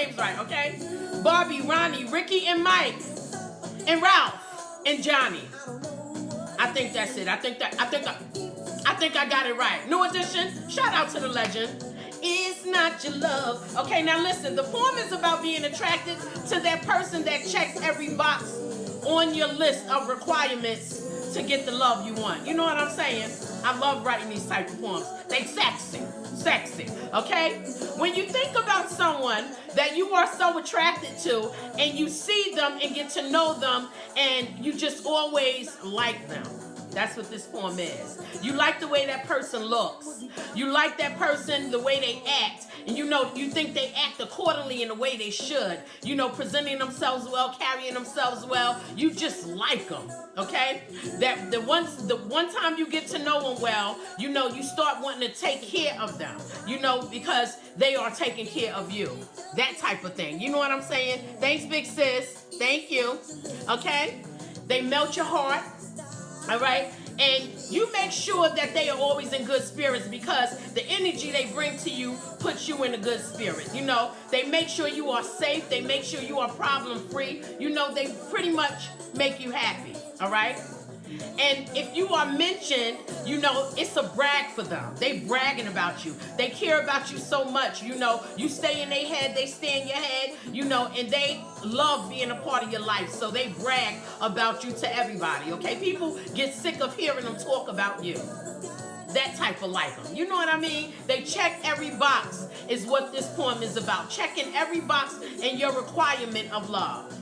names right, okay? Barbie, Ronnie, Ricky, and Mike, and Ralph, and Johnny. I think that's it. I think I got it right. New edition. Shout out to the legend. It's not your love. Okay, now listen. The poem is about being attracted to that person that checks every box on your list of requirements to get the love you want. You know what I'm saying? I love writing these type of poems. They sexy, okay? When you think about someone that you are so attracted to and you see them and get to know them and you just always like them. That's what this poem is. You like the way that person looks. You like that person, the way they act. And you think they act accordingly in the way they should. Presenting themselves well, carrying themselves well. You just like them, okay? That the one time you get to know them well, you start wanting to take care of them. Because they are taking care of you. That type of thing. You know what I'm saying? Thanks, big sis. Thank you. Okay? They melt your heart. All right? And you make sure that they are always in good spirits because the energy they bring to you puts you in a good spirit. They make sure you are safe. They make sure you are problem-free. They pretty much make you happy. All right? And if you are mentioned, it's a brag for them. They bragging about you. They care about you so much. You stay in their head, they stay in your head, and they love being a part of your life. So they brag about you to everybody, okay? People get sick of hearing them talk about you. That type of like them. You know what I mean? They check every box is what this poem is about. Checking every box in your requirement of love.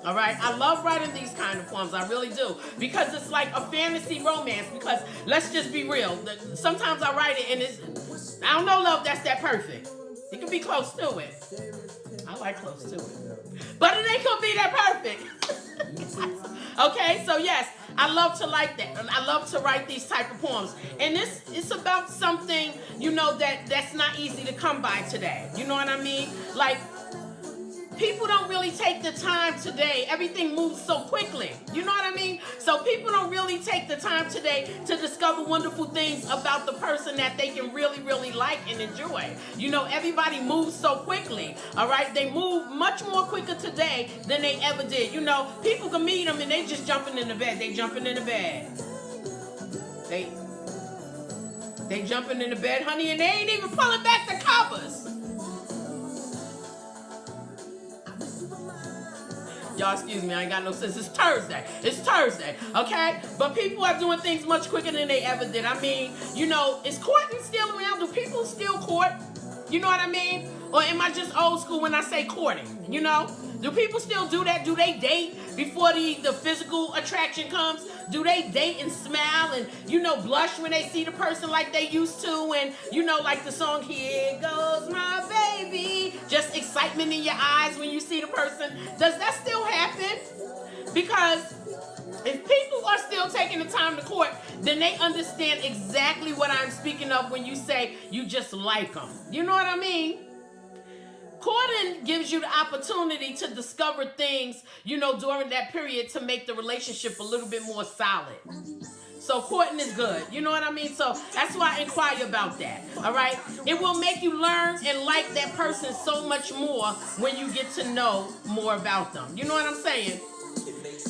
All right, I love writing these kind of poems. I really do, because it's like a fantasy romance. Because let's just be real. Sometimes I write it and I don't know, love that's that perfect. It can be close to it. I like close to it, but it ain't gonna be that perfect. Okay, so yes, I love to like that. I love to write these type of poems, and it's about something that's not easy to come by today. You know what I mean? Like, people don't really take the time today. Everything moves so quickly. You know what I mean? So people don't really take the time today to discover wonderful things about the person that they can really, really like and enjoy. Everybody moves so quickly. All right? They move much more quicker today than they ever did. People can meet them and they just jumping in the bed. They jumping in the bed. They jumping in the bed, honey, and they ain't even pulling back the covers. Y'all, excuse me, I ain't got no sense. It's Thursday, okay? But people are doing things much quicker than they ever did. I mean, is courting still around? Do people still court? You know what I mean? Or am I just old school when I say courting? Do people still do that? Do they date before the physical attraction comes? Do they date and smile and, blush when they see the person like they used to? And, like the song, Here Goes My Baby. Just excitement in your eyes when you see the person. Does that still happen? Because if people are still taking the time to court, then they understand exactly what I'm speaking of when you say you just like them. You know what I mean? Courting gives you the opportunity to discover things, during that period to make the relationship a little bit more solid. So courting is good. You know what I mean? So that's why I inquire about that. All right? It will make you learn and like that person so much more when you get to know more about them. You know what I'm saying?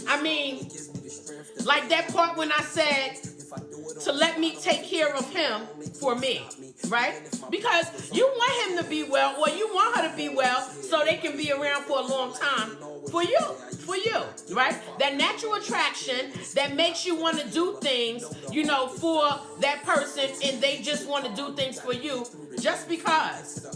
I mean, like that part when I said to let me take care of him for me, right? Because you want him to be well, or you want her to be well so they can be around for a long time for you, right? That natural attraction that makes you want to do things, for that person, and they just want to do things for you just because.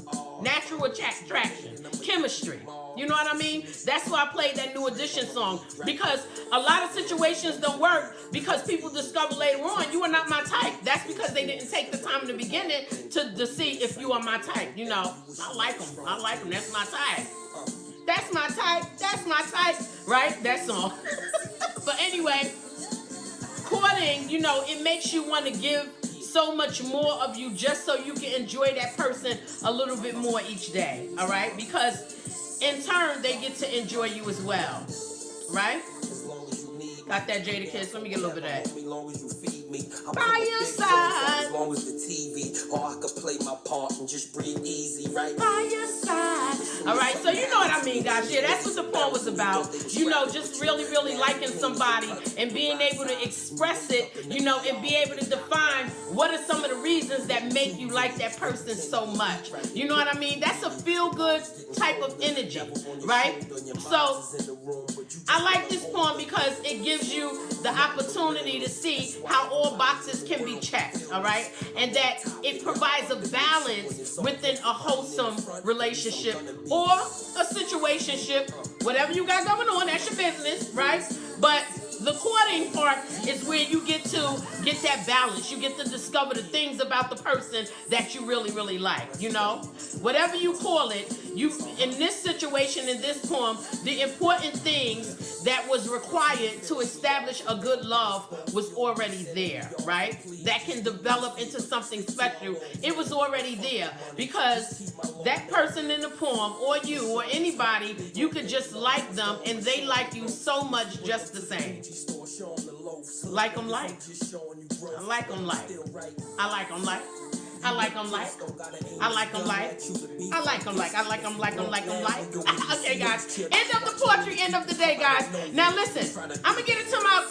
Natural attraction, chemistry. You know what I mean? That's why I played that New Edition song, because a lot of situations don't work because people discover later on you are not my type. That's because they didn't take the time in the beginning to see if you are my type. I like them. That's my type. That's my type. That's my type. Right? That song. But anyway, courting, it makes you want to give so much more of you just so you can enjoy that person a little bit more each day. All right? Because in turn, they get to enjoy you as well. Right? Got that Jada Kiss. Let me get a little bit of that. By your side. As long as the TV, or I could play my part and just breathe easy, right? By your side. All right, so you know what I mean, guys. Yeah, that's what the poem was about. You know, just really, really liking somebody and being able to express it, you know, and be able to define what are some of the reasons that make you like that person so much. You know what I mean? That's a feel-good type of energy, right? So I like this poem because it gives you the opportunity to see how all boxes can be checked, all right? And that it provides a balance within a wholesome relationship or a situationship, whatever you got going on, that's your business, right? But the courting part is where you get to get that balance. You get to discover the things about the person that you really, really like, you know? Whatever you call it, you in this situation, in this poem, the important things that was required to establish a good love was already there, right? That can develop into something special. It was already there because that person in the poem or you or anybody, you could just like them and they like you so much just the same. Like them like. I like them like. I like them like. I like them like. I like them like. I like them like. I like them like them like them like. Okay, guys. End of the poetry, end of the day, guys. Now listen, I'm going to get into my